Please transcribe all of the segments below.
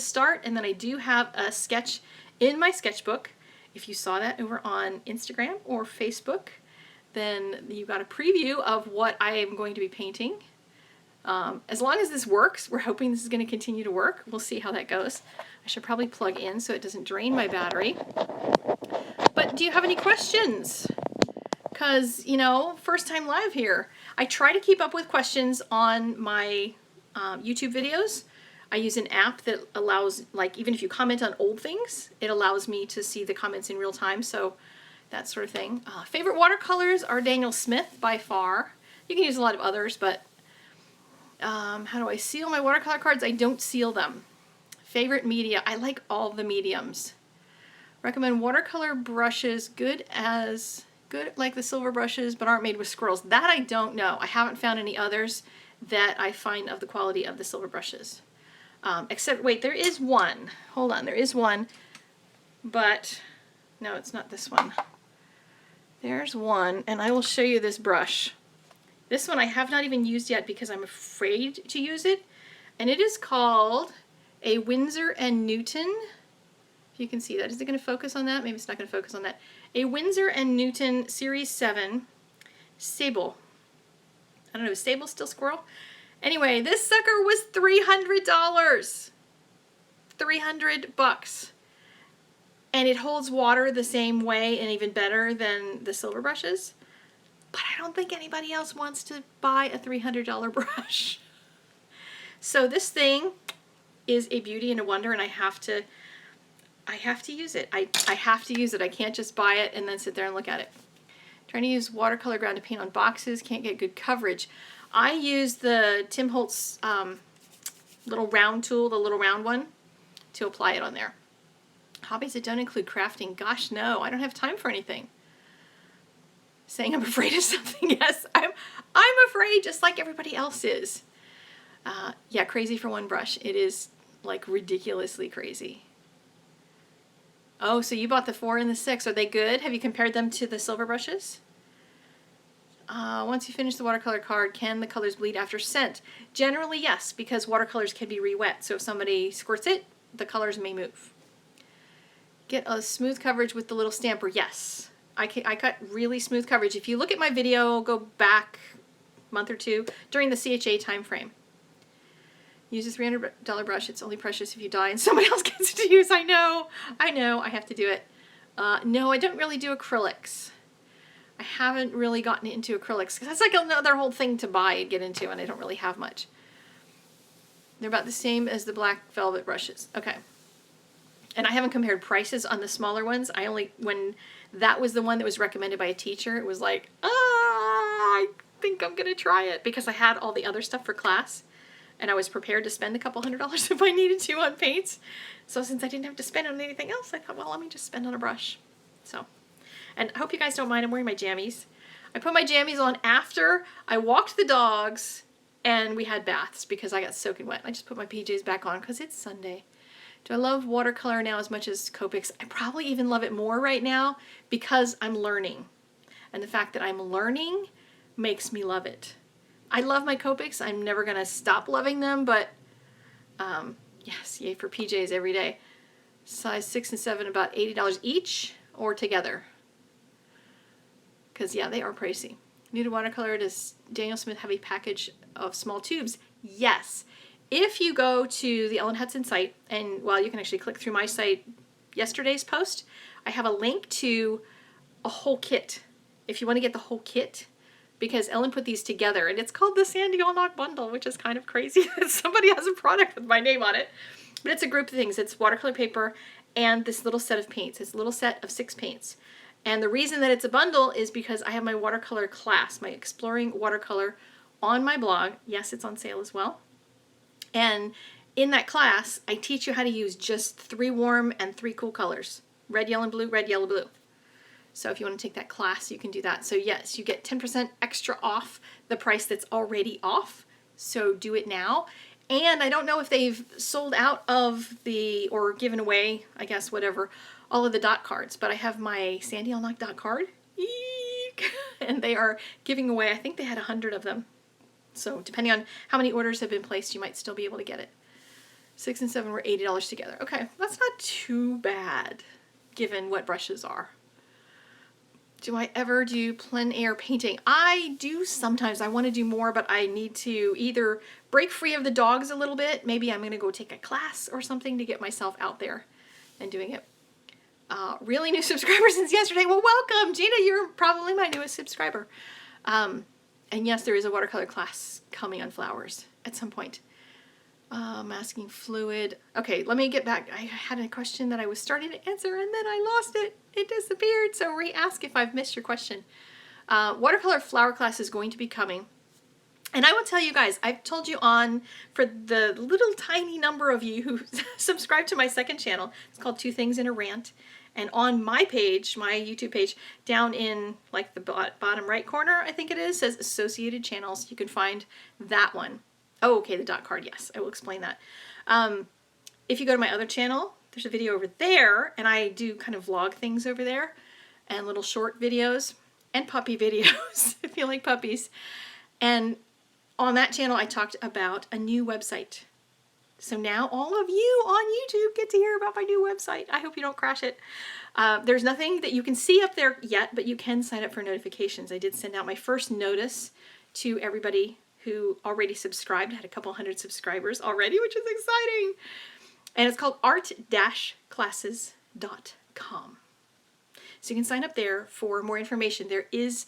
start, and then I do have a sketch in my sketchbook. If you saw that over on Instagram or Facebook, then you got a preview of what I am going to be painting. As long as this works, we're hoping this is going to continue to work. We'll see how that goes. I should probably plug in so it doesn't drain my battery. But do you have any questions? Because, you know, first time live here. I try to keep up with questions on my YouTube videos. I use an app that allows, like, even if you comment on old things, it allows me to see the comments in real time, so that sort of thing. Favorite watercolors are Daniel Smith by far. You can use a lot of others, but how do I seal my watercolor cards? I don't seal them. Favorite media? I like all the mediums. Recommend watercolor brushes, good like the silver brushes, but aren't made with squirrels. That I don't know. I haven't found any others that I find of the quality of the silver brushes. Except, wait, there is one. Hold on, there is one, but no, it's not this one. There's one, and I will show you this brush. This one I have not even used yet because I'm afraid to use it, and it is called a Winsor & Newton. If you can see that. Is it going to focus on that? Maybe it's not going to focus on that. A Winsor & Newton Series 7 Sable. I don't know, is Sable still squirrel? Anyway, this sucker was $300. 300 bucks. And it holds water the same way and even better than the silver brushes. But I don't think anybody else wants to buy a $300 brush. So this thing is a beauty and a wonder, and I have to use it. I have to use it. I can't just buy it and then sit there and look at it. Trying to use watercolor ground to paint on boxes, can't get good coverage. I use the Tim Holtz little round tool, the little round one, to apply it on there. Hobbies that don't include crafting. Gosh, no, I don't have time for anything. Saying I'm afraid of something. Yes, I'm afraid just like everybody else is. Yeah, crazy for one brush. It is like ridiculously crazy. Oh, so you bought the 4 and the 6. Are they good? Have you compared them to the silver brushes? Once you finish the watercolor card, can the colors bleed after scent? Generally, yes, because watercolors can be re-wet. So if somebody squirts it, the colors may move. Get a smooth coverage with the little stamper. Yes, I cut really smooth coverage. If you look at my video, go back a month or two during the CHA time frame. Use a $300 brush. It's only precious if you die and somebody else gets it to use. I know, I have to do it. No, I don't really do acrylics. I haven't really gotten into acrylics because that's like another whole thing to buy and get into, and I don't really have much. They're about the same as the black velvet brushes. Okay. And I haven't compared prices on the smaller ones. When that was the one that was recommended by a teacher, it was like, I think I'm gonna try it, because I had all the other stuff for class and I was prepared to spend a couple $100 if I needed to on paints. So since I didn't have to spend on anything else, I thought, well, let me just spend on a brush. So, and I hope you guys don't mind, I'm wearing my jammies. I put my jammies on after I walked the dogs and we had baths because I got soaking wet. I just put my PJs back on because it's Sunday. Do I love watercolor now as much as Copics? I probably even love it more right now because I'm learning. And the fact that I'm learning makes me love it. I love my Copics. I'm never going to stop loving them, but yes, yay for PJs every day. Size 6 and 7, about $80 each or together. Because, yeah, they are pricey. New to watercolor, does Daniel Smith have a package of small tubes? Yes. If you go to the Ellen Hudson site, and well, you can actually click through my site, yesterday's post, I have a link to a whole kit. If you want to get the whole kit, because Ellen put these together, and it's called the Sandy Allnock Bundle, which is kind of crazy that somebody has a product with my name on it. But it's a group of things. It's watercolor paper and this little set of paints. It's a little set of 6 paints. And the reason that it's a bundle is because I have my watercolor class, my Exploring Watercolor, on my blog. Yes, it's on sale as well. And in that class, I teach you how to use just 3 warm and 3 cool colors. Red, yellow, and blue, red, yellow, blue. So if you want to take that class, you can do that. So yes, you get 10% extra off the price that's already off. So do it now. And I don't know if they've sold out of or given away, I guess, whatever, all of the dot cards. But I have my Sandy Allnock dot card. Eek! And they are giving away, I think they had 100 of them. So depending on how many orders have been placed, you might still be able to get it. 6 and 7 were $80 together. Okay, that's not too bad, given what brushes are. Do I ever do plein air painting? I do sometimes. I want to do more, but I need to either break free of the dogs a little bit. Maybe I'm going to go take a class or something to get myself out there and doing it. Really new subscriber since yesterday. Well, welcome, Gina. You're probably my newest subscriber. And yes, there is a watercolor class coming on flowers at some point. Masking fluid. Okay, let me get back. I had a question that I was starting to answer and then I lost it. It disappeared. So re-ask if I've missed your question. Watercolor flower class is going to be coming. And I will tell you guys, I've told you for the little tiny number of you who subscribe to my second channel, it's called Two Things in a Rant. And on my page, my YouTube page, down in like the bottom right corner, I think it is, says associated channels. You can find that one. Oh, okay, the dot card, yes, I will explain that. If you go to my other channel, there's a video over there, and I do kind of vlog things over there, and little short videos, and puppy videos, if you like puppies. And on that channel, I talked about a new website. So now all of you on YouTube get to hear about my new website. I hope you don't crash it. There's nothing that you can see up there yet, but you can sign up for notifications. I did send out my first notice to everybody who already subscribed. I had a couple hundred subscribers already, which is exciting. And it's called art-classes.com. So you can sign up there for more information. There is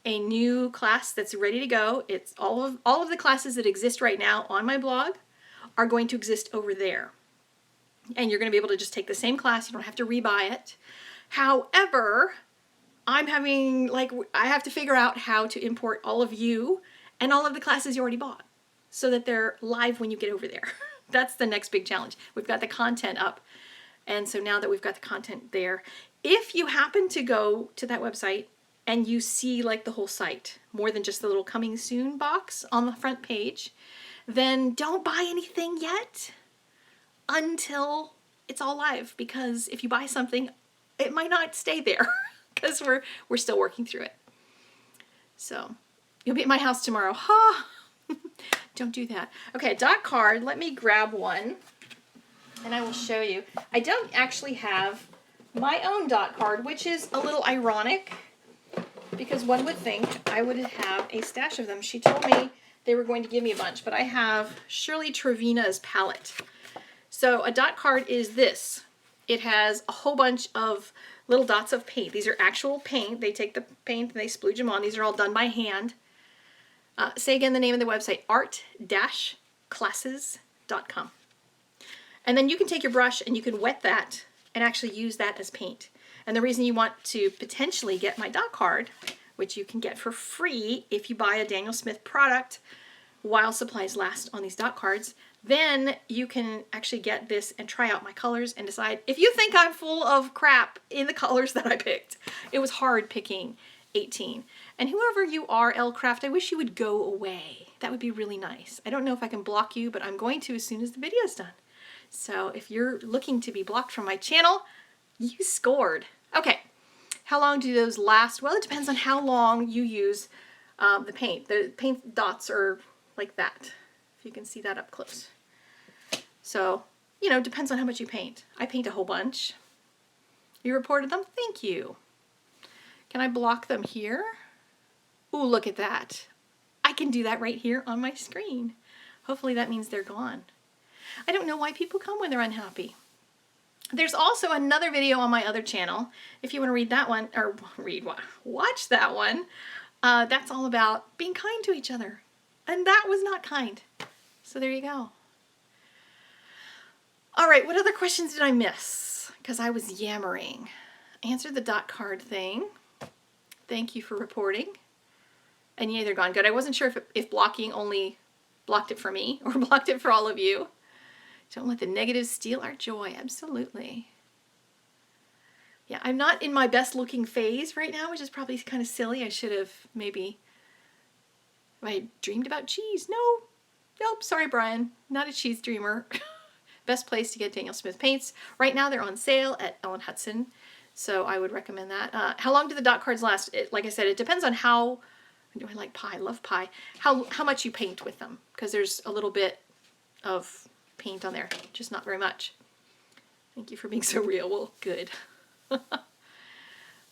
a new class that's ready to go. It's all of the classes that exist right now on my blog are going to exist over there. And you're going to be able to just take the same class. You don't have to rebuy it. However, I have to figure out how to import all of you and all of the classes you already bought so that they're live when you get over there. That's the next big challenge. We've got the content up. And so now that we've got the content there, if you happen to go to that website and you see like the whole site, more than just the little coming soon box on the front page, then don't buy anything yet until it's all live, because if you buy something, it might not stay there because we're still working through it. So you'll be at my house tomorrow. Ha! Don't do that. Okay, a dot card. Let me grab one and I will show you. I don't actually have my own dot card, which is a little ironic because one would think I would have a stash of them. She told me they were going to give me a bunch, but I have Shirley Trevina's palette. So a dot card is this. It has a whole bunch of little dots of paint. These are actual paint. They take the paint and they splooge them on. These are all done by hand. Say again the name of the website, art-classes.com. And then you can take your brush and you can wet that and actually use that as paint. And the reason you want to potentially get my dot card, which you can get for free if you buy a Daniel Smith product while supplies last on these dot cards, then you can actually get this and try out my colors and decide if you think I'm full of crap in the colors that I picked. It was hard picking 18. And whoever you are, L-Craft, I wish you would go away. That would be really nice. I don't know if I can block you, but I'm going to as soon as the video's done. So if you're looking to be blocked from my channel, you scored. Okay, how long do those last? Well, it depends on how long you use the paint. The paint dots are like that, if you can see that up close. So, you know, depends on how much you paint. I paint a whole bunch. You reported them? Thank you. Can I block them here? Ooh, look at that. I can do that right here on my screen. Hopefully that means they're gone. I don't know why people come when they're unhappy. There's also another video on my other channel. If you want to read that one, or watch that one, that's all about being kind to each other. And that was not kind. So there you go. All right, what other questions did I miss? Because I was yammering. I answered the dot card thing. Thank you for reporting. And yeah, they're gone. Good. I wasn't sure if blocking only blocked it for me or blocked it for all of you. Don't let the negatives steal our joy. Absolutely. Yeah, I'm not in my best looking phase right now, which is probably kind of silly. I should have maybe... I dreamed about cheese. No. Nope. Sorry, Brian. Not a cheese dreamer. Best place to get Daniel Smith paints. Right now they're on sale at Ellen Hudson. So I would recommend that. How long do the dot cards last? Like I said, it depends on how... Do I like pie? I love pie. How much you paint with them. Because there's a little bit of paint on there, just not very much. Thank you for being so real. Well, good.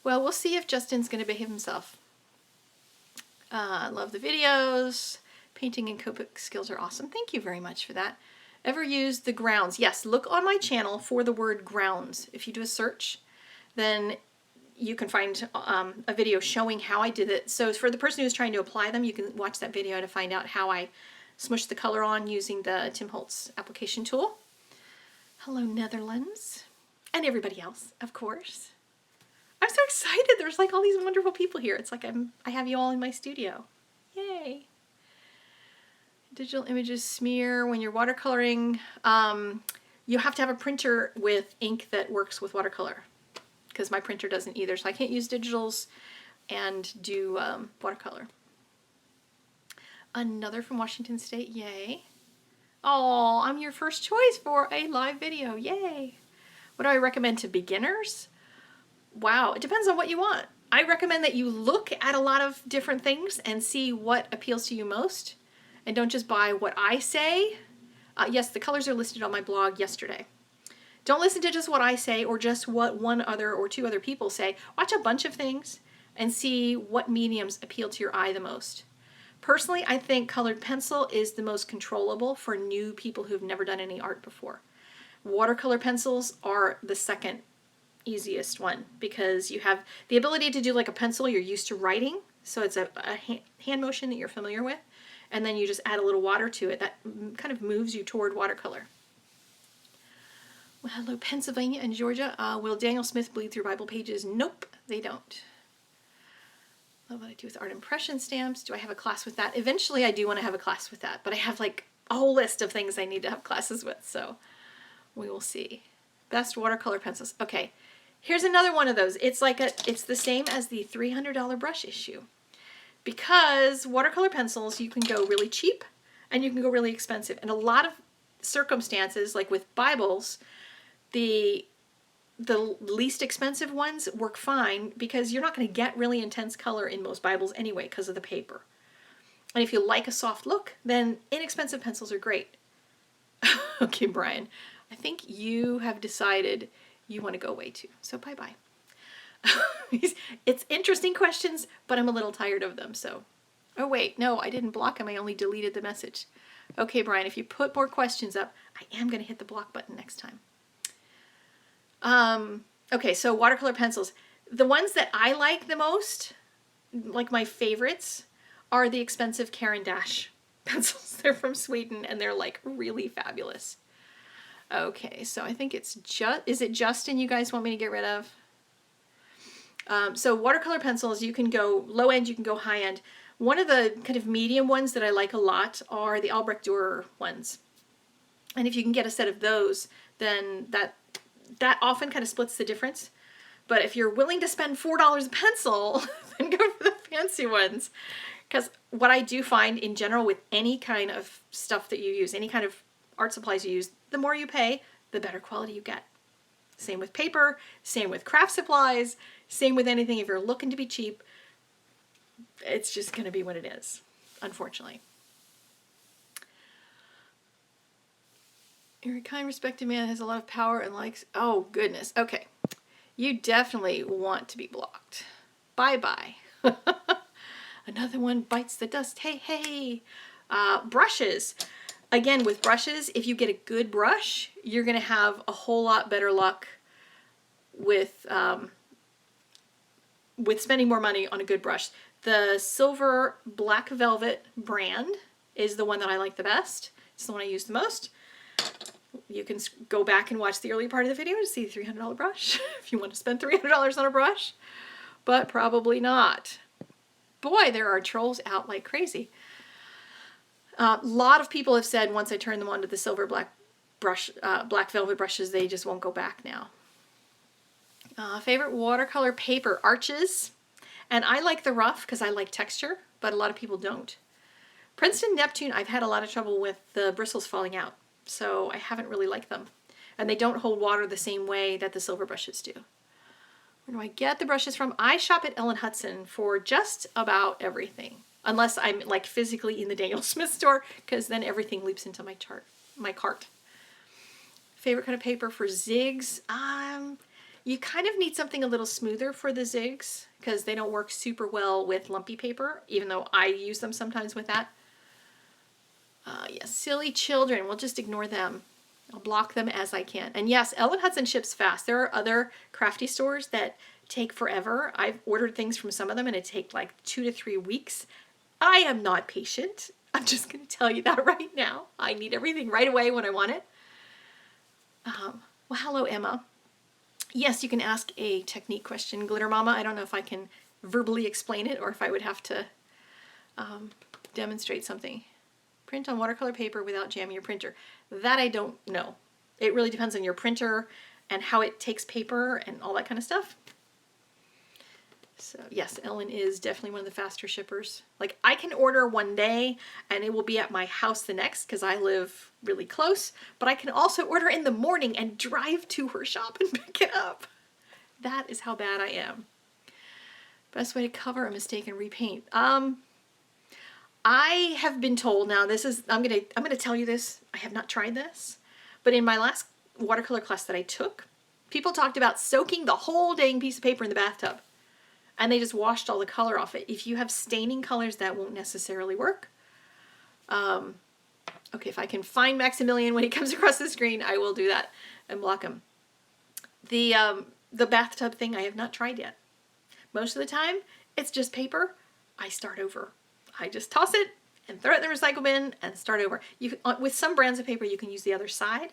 Well, we'll see if Justin's going to behave himself. I love the videos. Painting and Copic skills are awesome. Thank you very much for that. Ever used the grounds? Yes, look on my channel for the word grounds. If you do a search, then you can find a video showing how I did it. So for the person who's trying to apply them, you can watch that video to find out how I smushed the color on using the Tim Holtz application tool. Hello, Netherlands. And everybody else, of course. I'm so excited. There's like all these wonderful people here. It's like I have you all in my studio. Yay. Digital images smear when you're watercoloring. You have to have a printer with ink that works with watercolor, because my printer doesn't either, so I can't use digitals and do watercolor. Another from Washington State, yay. Oh, I'm your first choice for a live video, yay. What do I recommend to beginners? Wow, it depends on what you want. I recommend that you look at a lot of different things and see what appeals to you most, and don't just buy what I say. Yes, the colors are listed on my blog yesterday. Don't listen to just what I say or just what one other or two other people say. Watch a bunch of things and see what mediums appeal to your eye the most. Personally, I think colored pencil is the most controllable for new people who've never done any art before. Watercolor pencils are the second easiest one, because you have the ability to do like a pencil you're used to writing, so it's a hand motion that you're familiar with, and then you just add a little water to it. That kind of moves you toward watercolor. Well, hello, Pennsylvania and Georgia. Will Daniel Smith bleed through Bible pages? Nope, they don't. Love what I do with art impression stamps. Do I have a class with that? Eventually I do want to have a class with that, but I have like a whole list of things I need to have classes with, so we will see. Best watercolor pencils. Okay, here's another one of those. It's the same as the $300 brush issue. Because watercolor pencils, you can go really cheap and you can go really expensive. In a lot of circumstances, like with Bibles, the least expensive ones work fine, because you're not going to get really intense color in most Bibles anyway because of the paper. And if you like a soft look, then inexpensive pencils are great. Okay, Brian, I think you have decided you want to go away too, so bye-bye. It's interesting questions, but I'm a little tired of them, so. Oh wait, no, I didn't block him, I only deleted the message. Okay, Brian, if you put more questions up, I am going to hit the block button next time. Okay, so watercolor pencils. The ones that I like the most, like my favorites, are the expensive Caran d'Ache pencils. They're from Sweden and they're like really fabulous. Okay, so I think it's is it Justin you guys want me to get rid of? So watercolor pencils, you can go low end, you can go high end. One of the kind of medium ones that I like a lot are the Albrecht Dürer ones. And if you can get a set of those, then that often kind of splits the difference. But if you're willing to spend $4 a pencil, then go for the fancy ones. Because what I do find in general with any kind of stuff that you use, any kind of art supplies you use, the more you pay, the better quality you get. Same with paper, same with craft supplies, same with anything. If you're looking to be cheap, it's just going to be what it is, unfortunately. Your kind, respected man has a lot of power and likes... Oh, goodness. Okay. You definitely want to be blocked. Bye-bye. Another one bites the dust. Hey, hey. Brushes. Again, with brushes, if you get a good brush, you're going to have a whole lot better luck with spending more money on a good brush. The Silver Black Velvet brand is the one that I like the best. It's the one I use the most. You can go back and watch the early part of the video to see the $300 brush if you want to spend $300 on a brush, but probably not. Boy, there are trolls out like crazy. A lot of people have said once I turn them onto the Silver Black Velvet brushes, they just won't go back now. Favorite watercolor paper, Arches. And I like the rough because I like texture, but a lot of people don't. Princeton Neptune, I've had a lot of trouble with the bristles falling out, so I haven't really liked them. And they don't hold water the same way that the silver brushes do. Where do I get the brushes from? I shop at Ellen Hudson for just about everything. Unless I'm like physically in the Daniel Smith store, because then everything leaps into my cart. Favorite kind of paper for zigs? You kind of need something a little smoother for the zigs because they don't work super well with lumpy paper, even though I use them sometimes with that. Yes, silly children. We'll just ignore them. I'll block them as I can. And yes, Ellen Hudson ships fast. There are other crafty stores that take forever. I've ordered things from some of them and it takes like 2 to 3 weeks. I am not patient. I'm just going to tell you that right now. I need everything right away when I want it. Well, hello, Emma. Yes, you can ask a technique question, Glitter Mama. I don't know if I can verbally explain it or if I would have to demonstrate something. Print on watercolor paper without jamming your printer. That I don't know. It really depends on your printer and how it takes paper and all that kind of stuff. So yes, Ellen is definitely one of the faster shippers. Like I can order one day and it will be at my house the next because I live really close, but I can also order in the morning and drive to her shop and pick it up. That is how bad I am. Best way to cover a mistake and repaint. I have been told, now this is, I'm gonna tell you this, I have not tried this, but in my last watercolor class that I took, people talked about soaking the whole dang piece of paper in the bathtub and they just washed all the color off it. If you have staining colors, that won't necessarily work. Okay, if I can find Maximilian when he comes across the screen, I will do that and block him. The bathtub thing I have not tried yet. Most of the time, it's just paper. I start over. I just toss it and throw it in the recycle bin and start over. You with some brands of paper, you can use the other side.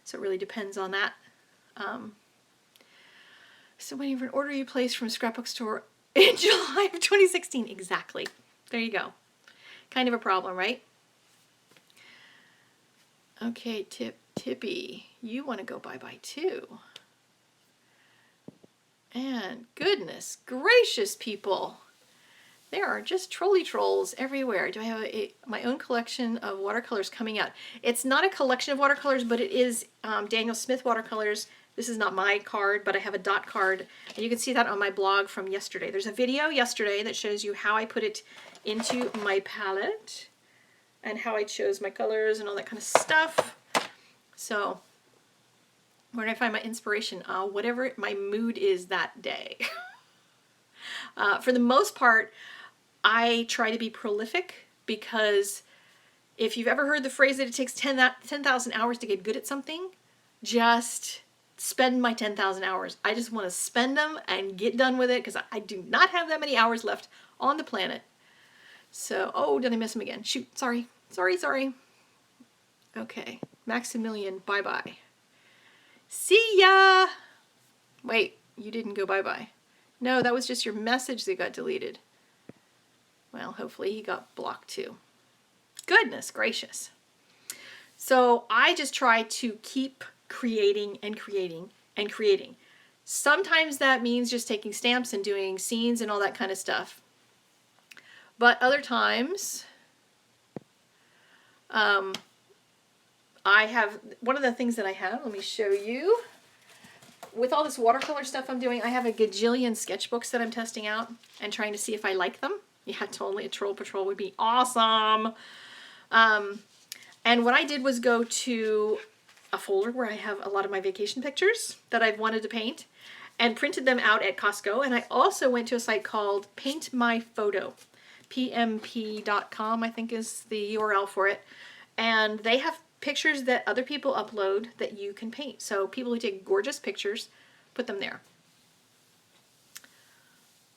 So it really depends on that. So waiting for an order you placed from scrapbook store in July of 2016. Exactly. There you go. Kind of a problem, right? Okay, Tippy, you want to go bye-bye too. And goodness gracious, people. There are just trolley trolls everywhere. Do I have my own collection of watercolors coming out? It's not a collection of watercolors, but it is Daniel Smith watercolors. This is not my card, but I have a dot card. And you can see that on my blog from yesterday. There's a video yesterday that shows you how I put it into my palette and how I chose my colors and all that kind of stuff. So where do I find my inspiration? Whatever my mood is that day. For the most part, I try to be prolific because if you've ever heard the phrase that it takes 10,000 hours to get good at something, just spend my 10,000 hours. I just want to spend them and get done with it because I do not have that many hours left on the planet. So, oh, did I miss him again? Shoot, sorry. Okay, Maximilian, bye-bye. See ya! Wait, you didn't go bye-bye. No, that was just your message that got deleted. Well, hopefully he got blocked too. Goodness gracious. So I just try to keep creating and creating and creating. Sometimes that means just taking stamps and doing scenes and all that kind of stuff. But other times, I have, one of the things that I have, let me show you. With all this watercolor stuff I'm doing, I have a gajillion sketchbooks that I'm testing out and trying to see if I like them. Yeah, totally, a troll patrol would be awesome. And what I did was go to a folder where I have a lot of my vacation pictures that I've wanted to paint and printed them out at Costco. And I also went to a site called Paint My Photo. pmp.com, I think is the URL for it. And they have pictures that other people upload that you can paint. So people who take gorgeous pictures, put them there.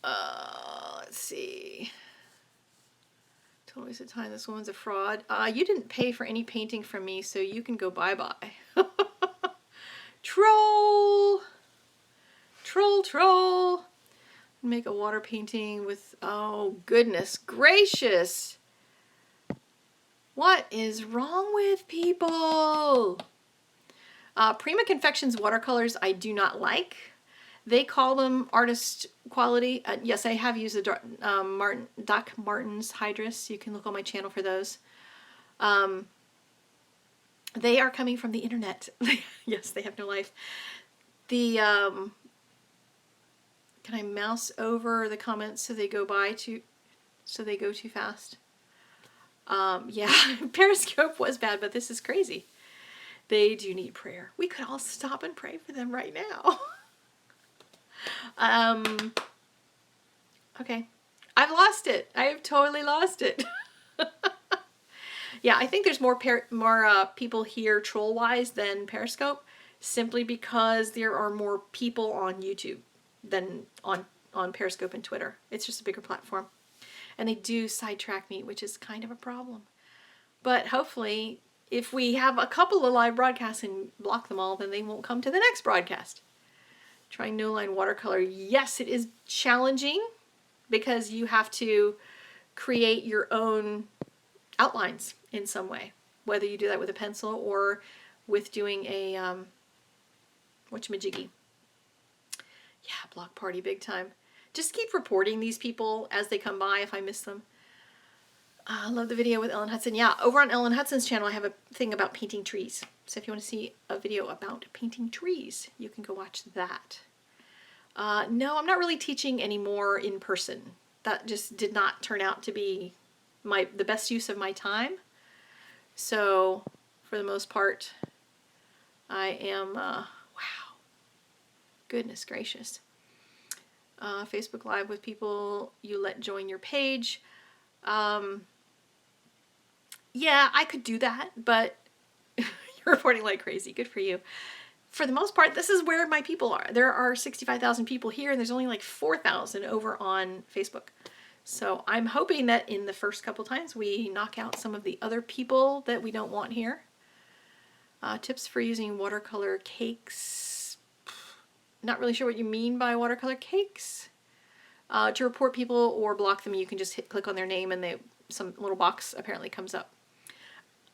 Let's see. Total waste of time. This woman's a fraud. You didn't pay for any painting from me, so you can go bye-bye. Troll! Troll! Make a water painting with, oh goodness gracious. What is wrong with people? Prima Confections watercolors I do not like. They call them artist quality. Yes, I have used the Doc Martens Hydrus. You can look on my channel for those. They are coming from the internet. Yes, they have no life. The can I mouse over the comments so they go too fast? Yeah, Periscope was bad, but this is crazy. They do need prayer. We could all stop and pray for them right now. Okay. I've lost it. I have totally lost it. Yeah, I think there's more people here troll-wise than Periscope, simply because there are more people on YouTube than on Periscope and Twitter. It's just a bigger platform. And they do sidetrack me, which is kind of a problem. But hopefully, if we have a couple of live broadcasts and block them all, then they won't come to the next broadcast. Trying no line watercolor. Yes, it is challenging because you have to create your own outlines in some way, whether you do that with a pencil or with doing a whatchamajiggy. Yeah, block party big time. Just keep reporting these people as they come by if I miss them. I love the video with Ellen Hudson. Yeah, over on Ellen Hudson's channel I have a thing about painting trees. So if you want to see a video about painting trees, you can go watch that. No, I'm not really teaching anymore in person. That just did not turn out to be the best use of my time. So for the most part, I am, wow, goodness gracious. Facebook Live with people you let join your page. Yeah, I could do that, but you're reporting like crazy. Good for you. For the most part, this is where my people are. There are 65,000 people here, and there's only like 4,000 over on Facebook. So I'm hoping that in the first couple times we knock out some of the other people that we don't want here. Tips for using watercolor cakes. Not really sure what you mean by watercolor cakes. To report people or block them, you can just click on their name and some little box apparently comes up.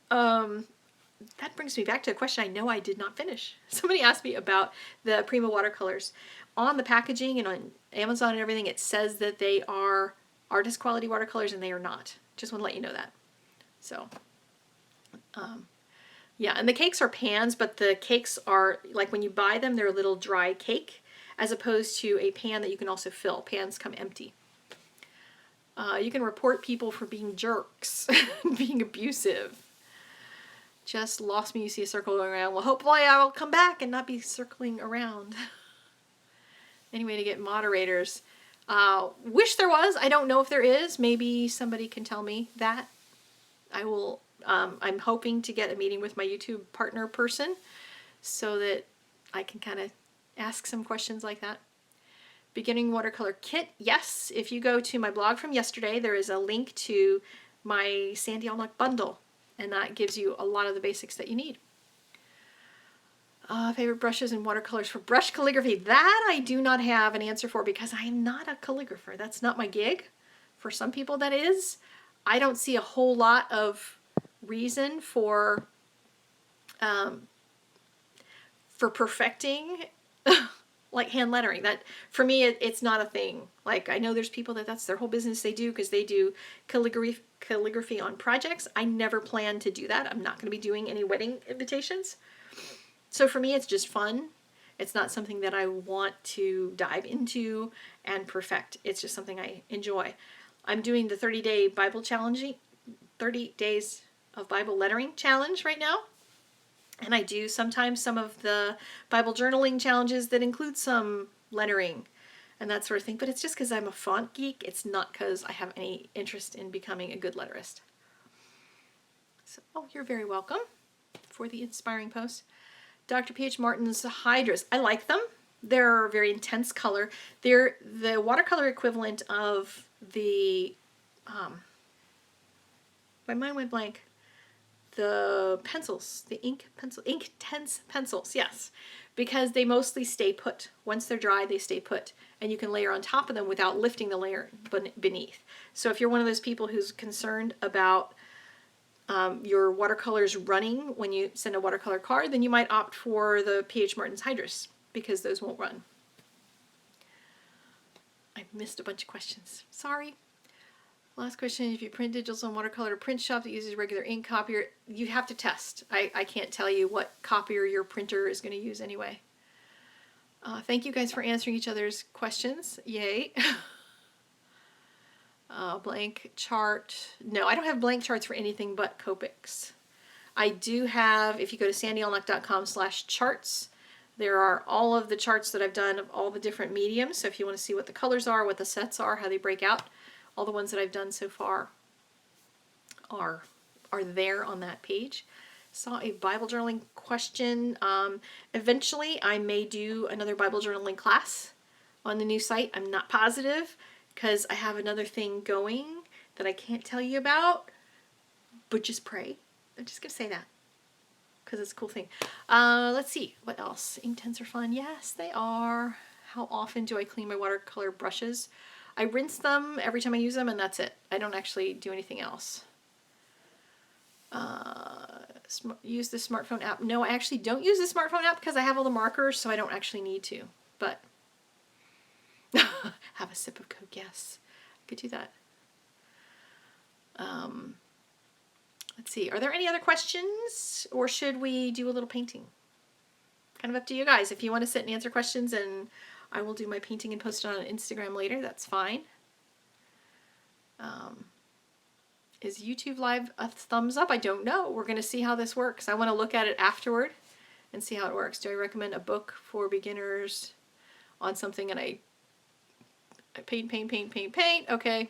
That brings me back to a question I know I did not finish. Somebody asked me about the Prima watercolors. On the packaging and on Amazon and everything, it says that they are artist quality watercolors, and they are not. Just want to let you know that. So, yeah, and the cakes are pans, but the cakes are, like when you buy them, they're a little dry cake, as opposed to a pan that you can also fill. Pans come empty. You can report people for being jerks, being abusive. Just lost me, you see a circle going around. Well, hopefully I will come back and not be circling around. Any way to get moderators? Wish there was. I don't know if there is. Maybe somebody can tell me that. I will, I'm hoping to get a meeting with my YouTube partner person so that I can kind of ask some questions like that. Beginning watercolor kit. Yes, if you go to my blog from yesterday, there is a link to my Sandy Allnock bundle. And that gives you a lot of the basics that you need. Favorite brushes and watercolors for brush calligraphy. That I do not have an answer for because I am not a calligrapher. That's not my gig. For some people that is. I don't see a whole lot of reason for perfecting like hand lettering. That for me it's not a thing. Like I know there's people that's their whole business they do because they do calligraphy on projects. I never plan to do that. I'm not going to be doing any wedding invitations. So for me it's just fun. It's not something that I want to dive into and perfect. It's just something I enjoy. I'm doing the 30-day Bible challenge, 30 days of Bible lettering challenge right now. And I do sometimes some of the Bible journaling challenges that include some lettering and that sort of thing. But it's just because I'm a font geek. It's not because I have any interest in becoming a good letterist. So, oh, you're very welcome for the inspiring post. Dr. P.H. Martin's Hydras. I like them. They're a very intense color. They're the watercolor equivalent of the, my mind went blank. The pencils, the Inktense pencils, yes, because they mostly stay put. Once they're dry, they stay put, and you can layer on top of them without lifting the layer beneath. So if you're one of those people who's concerned about your watercolors running when you send a watercolor card, then you might opt for the P.H. Martin's Hydras, because those won't run. I missed a bunch of questions. Sorry. Last question, if you print digitals on watercolor or print shop that uses regular ink copier, you have to test. I can't tell you what copier your printer is going to use anyway. Thank you guys for answering each other's questions. Yay. Blank chart. No, I don't have blank charts for anything but Copics. I do have, if you go to sandyallnock.com/charts, there are all of the charts that I've done of all the different mediums. So if you want to see what the colors are, what the sets are, how they break out, all the ones that I've done so far are there on that page. Saw a Bible journaling question. Eventually I may do another Bible journaling class on the new site. I'm not positive because I have another thing going that I can't tell you about, but just pray. I'm just going to say that because it's a cool thing. Let's see, what else? Ink tents are fun. Yes, they are. How often do I clean my watercolor brushes? I rinse them every time I use them, and that's it. I don't actually do anything else. Use the smartphone app. No, I actually don't use the smartphone app because I have all the markers, so I don't actually need to. But have a sip of Coke, yes. I could do that. Let's see, are there any other questions, or should we do a little painting? Kind of up to you guys. If you want to sit and answer questions and I will do my painting and post it on Instagram later, that's fine. Is YouTube Live a thumbs up? I don't know. We're going to see how this works. I want to look at it afterward and see how it works. Do I recommend a book for beginners on something? And I paint. Okay.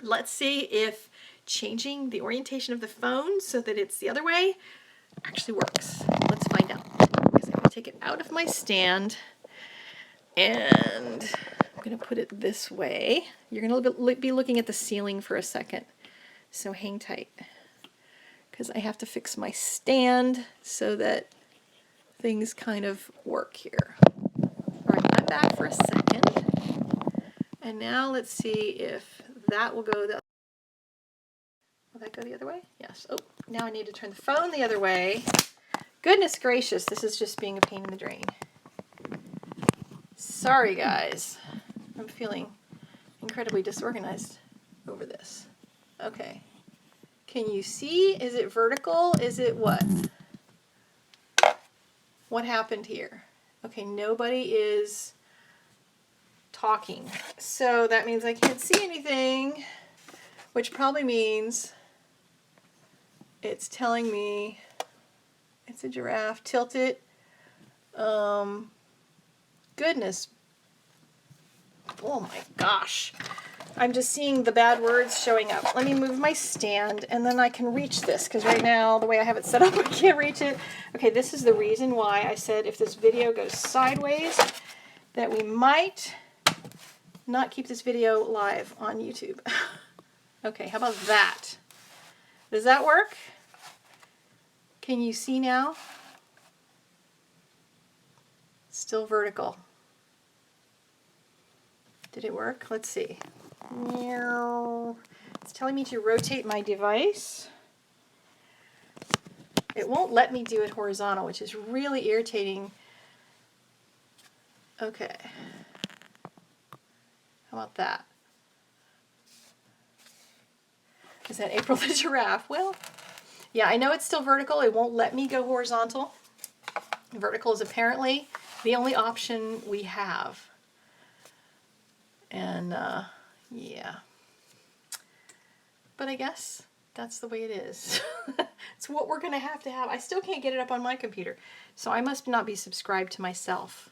Let's see if changing the orientation of the phone so that it's the other way actually works. Let's find out. Because I'm going to take it out of my stand and I'm going to put it this way. You're going to be looking at the ceiling for a second. So hang tight, because I have to fix my stand so that things kind of work here. All right, I'm back for a second. And now let's see if that will go the... Will that go the other way? Yes. Oh, now I need to turn the phone the other way. Goodness gracious, this is just being a pain in the drain. Sorry, guys. I'm feeling incredibly disorganized over this. Okay. Can you see? Is it vertical? Is it what? What happened here? Okay, nobody is talking. So that means I can't see anything, which probably means it's telling me it's a giraffe. Tilt it. Goodness. Oh my gosh. I'm just seeing the bad words showing up. Let me move my stand and then I can reach this, because right now the way I have it set up I can't reach it. Okay, this is the reason why I said if this video goes sideways that we might not keep this video live on YouTube. Okay, how about that? Does that work? Can you see now? Still vertical. Did it work? Let's see. It's telling me to rotate my device. It won't let me do it horizontal, which is really irritating. Okay. How about that? Is that April the giraffe? Well, yeah, I know it's still vertical. It won't let me go horizontal. Vertical is apparently the only option we have. And yeah. But I guess that's the way it is. It's what we're going to have. I still can't get it up on my computer. So I must not be subscribed to myself.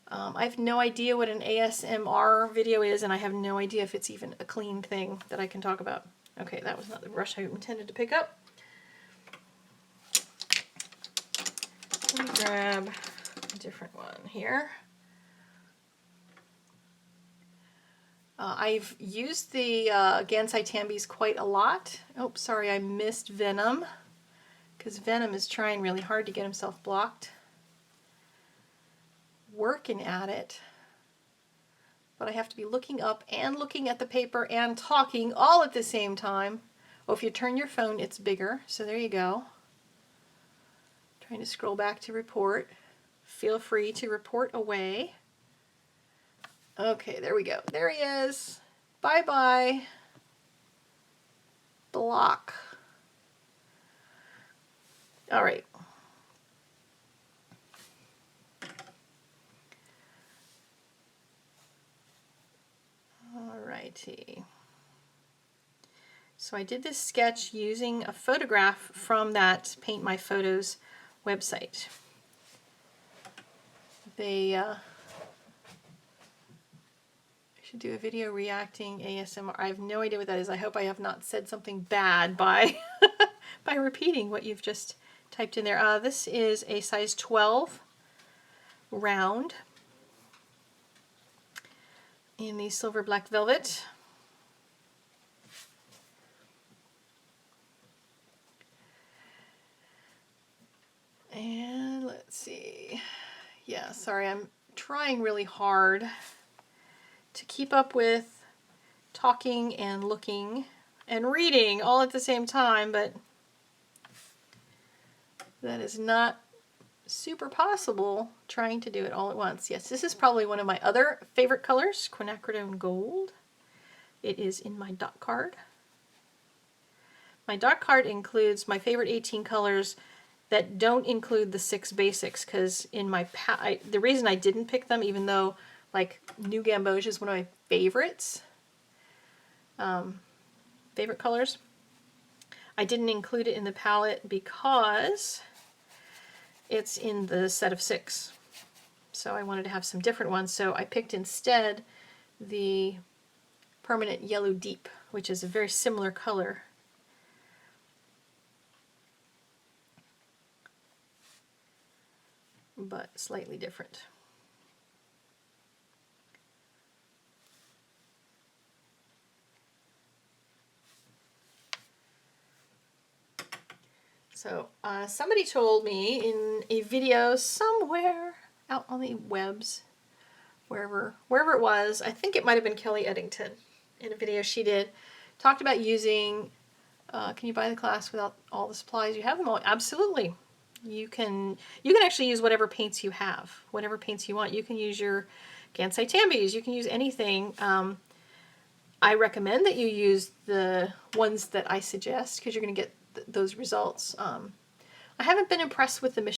I have no idea what an ASMR video is, and I have no idea if it's even a clean thing that I can talk about. Okay, that was not the brush I intended to pick up. Let me grab a different one here. I've used the Gansai Tambis quite a lot. Oh, sorry, I missed Venom, because Venom is trying really hard to get himself blocked. Working at it. But I have to be looking up and looking at the paper and talking all at the same time. Oh, if you turn your phone, it's bigger. So there you go. Trying to scroll back to report. Feel free to report away. Okay, there we go. There he is. Bye-bye. Block. All right. All righty. So I did this sketch using a photograph from that Paint My Photos website. I should do a video reacting ASMR. I have no idea what that is. I hope I have not said something bad by by repeating what you've just typed in there. This is a size 12 round in the silver black velvet. And let's see. Yeah, sorry, I'm trying really hard to keep up with talking and looking and reading all at the same time, but that is not super possible trying to do it all at once. Yes, this is probably one of my other favorite colors, quinacridone gold. It is in my dot card. My dot card includes my favorite 18 colors that don't include the 6 basics, because in my the reason I didn't pick them, even though like New Gamboge is one of my favorites, favorite colors, I didn't include it in the palette because it's in the set of 6. So I wanted to have some different ones, so I picked instead the Permanent Yellow Deep, which is a very similar color. But slightly different. So somebody told me in a video somewhere out on the webs, wherever it was, I think it might have been Kelly Eddington, in a video she did, talked about using, can you buy the class without all the supplies? You have them all. Absolutely. You can actually use whatever paints you have, whatever paints you want. You can use your Gansai Tambis, you can use anything. I recommend that you use the ones that I suggest because you're going to get those results. I haven't been impressed with the